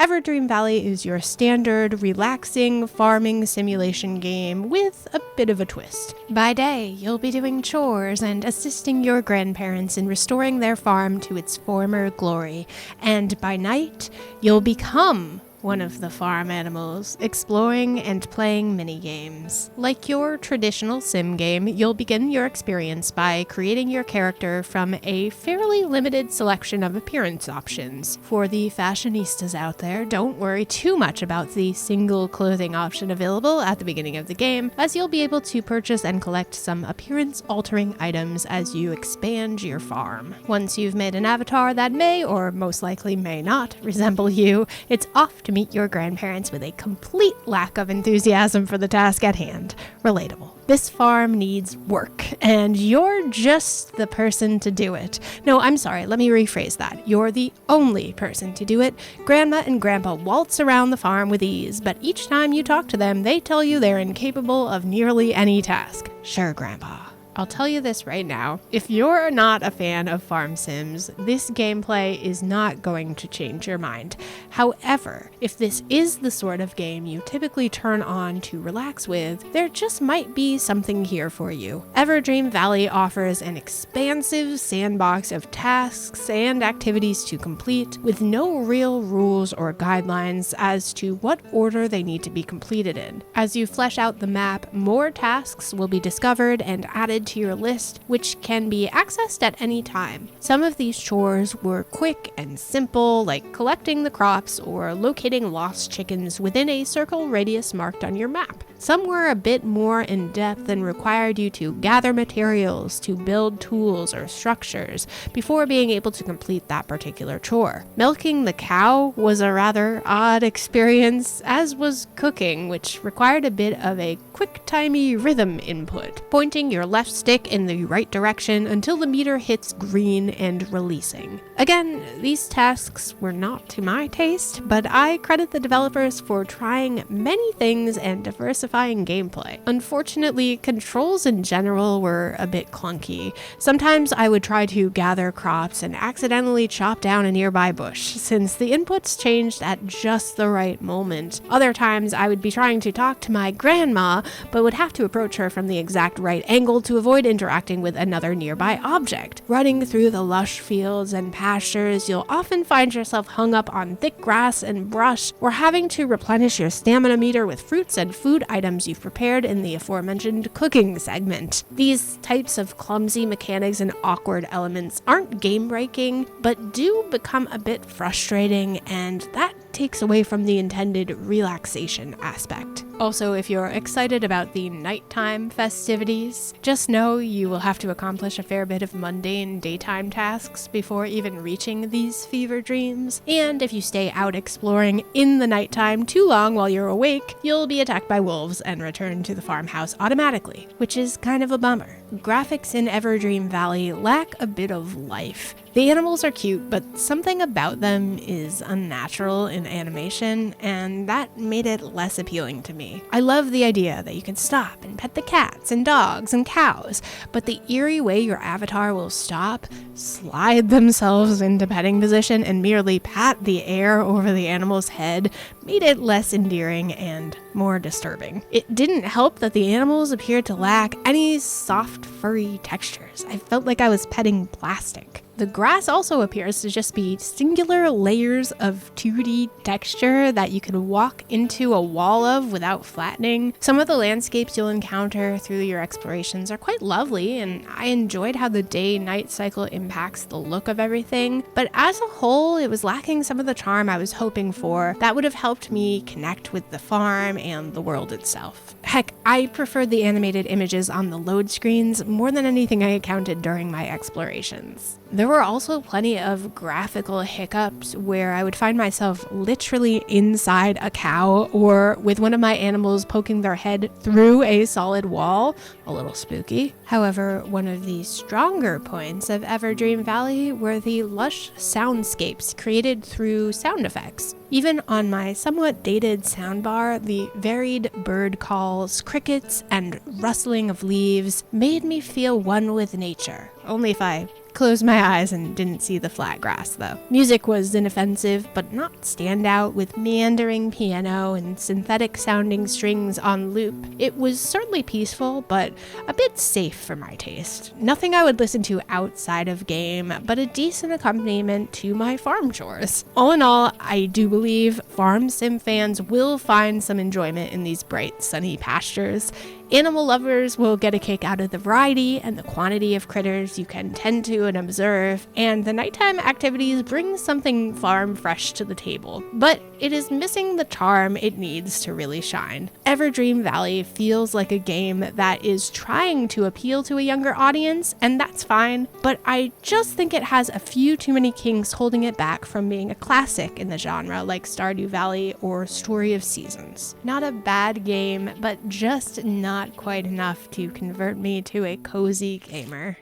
Everdream Valley is your standard, relaxing farming simulation game with a bit of a twist. By day, you'll be doing chores and assisting your grandparents in restoring their farm to its former glory. And by night, you'll become one of the farm animals, exploring and playing mini-games. Like your traditional sim game, you'll begin your experience by creating your character from a fairly limited selection of appearance options. For the fashionistas out there, don't worry too much about the single clothing option available at the beginning of the game, as you'll be able to purchase and collect some appearance-altering items as you expand your farm. Once you've made an avatar that may, or most likely may not, resemble you, it's off to meet your grandparents with a complete lack of enthusiasm for the task at hand. Relatable. This farm needs work, and you're just the person to do it. No, I'm sorry, let me rephrase that. You're the only person to do it. Grandma and Grandpa waltz around the farm with ease, but each time you talk to them, they tell you they're incapable of nearly any task. Sure, Grandpa. I'll tell you this right now, if you're not a fan of farm sims, this gameplay is not going to change your mind. However, if this is the sort of game you typically turn on to relax with, there just might be something here for you. Everdream Valley offers an expansive sandbox of tasks and activities to complete, with no real rules or guidelines as to what order they need to be completed in. As you flesh out the map, more tasks will be discovered and added to your list, which can be accessed at any time. Some of these chores were quick and simple, like collecting the crops or locating lost chickens within a circle radius marked on your map. Some were a bit more in-depth and required you to gather materials to build tools or structures before being able to complete that particular chore. Milking the cow was a rather odd experience, as was cooking, which required a bit of a quick-timey rhythm input, pointing your left stick in the right direction until the meter hits green and releasing. Again, these tasks were not to my taste, but I credit the developers for trying many things and diversifying gameplay. Unfortunately, controls in general were a bit clunky. Sometimes I would try to gather crops and accidentally chop down a nearby bush, since the inputs changed at just the right moment. Other times I would be trying to talk to my grandma, but would have to approach her from the exact right angle to avoid interacting with another nearby object. Running through the lush fields and pastures, you'll often find yourself hung up on thick grass and brush, or having to replenish your stamina meter with fruits and food items you've prepared in the aforementioned cooking segment. These types of clumsy mechanics and awkward elements aren't game-breaking, but do become a bit frustrating, and that takes away from the intended relaxation aspect. Also, if you're excited about the nighttime festivities, just know you will have to accomplish a fair bit of mundane daytime tasks before even reaching these fever dreams. And if you stay out exploring in the nighttime too long while you're awake, you'll be attacked by wolves and return to the farmhouse automatically, which is kind of a bummer. Graphics in Everdream Valley lack a bit of life. The animals are cute, but something about them is unnatural in animation, and that made it less appealing to me. I love the idea that you can stop and pet the cats and dogs and cows, but the eerie way your avatar will stop, slide themselves into petting position, and merely pat the air over the animal's head made it less endearing and more disturbing. It didn't help that the animals appeared to lack any soft, furry textures. I felt like I was petting plastic. The grass also appears to just be singular layers of 2D texture that you can walk into a wall of without flattening. Some of the landscapes you'll encounter through your explorations are quite lovely, and I enjoyed how the day-night cycle impacts the look of everything, but as a whole, it was lacking some of the charm I was hoping for that would have helped me connect with the farm and the world itself. Heck, I preferred the animated images on the load screens more than anything I encountered during my explorations. There were also plenty of graphical hiccups where I would find myself literally inside a cow or with one of my animals poking their head through a solid wall. A little spooky. However, one of the stronger points of Everdream Valley were the lush soundscapes created through sound effects. Even on my somewhat dated soundbar, the varied bird calls, crickets, and rustling of leaves made me feel one with nature. Only if I closed my eyes and didn't see the flat grass, though. Music was inoffensive, but not standout, with meandering piano and synthetic-sounding strings on loop. It was certainly peaceful, but a bit safe for my taste. Nothing I would listen to outside of game, but a decent accompaniment to my farm chores. All in all, I do believe farm sim fans will find some enjoyment in these bright, sunny pastures. Animal lovers will get a kick out of the variety and the quantity of critters you can tend to and observe, and the nighttime activities bring something farm fresh to the table. But it is missing the charm it needs to really shine. Everdream Valley feels like a game that is trying to appeal to a younger audience, and that's fine, but I just think it has a few too many kinks holding it back from being a classic in the genre like Stardew Valley or Story of Seasons. Not a bad game, but just not quite enough to convert me to a cozy gamer.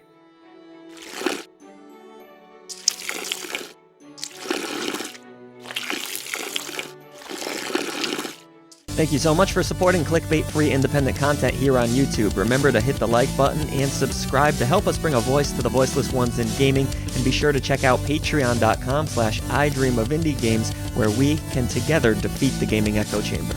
Thank you so much for supporting clickbait-free independent content here on YouTube. Remember to hit the like button and subscribe to help us bring a voice to the voiceless ones in gaming, and be sure to check out patreon.com/idreamofindiegames, where we can together defeat the gaming echo chamber.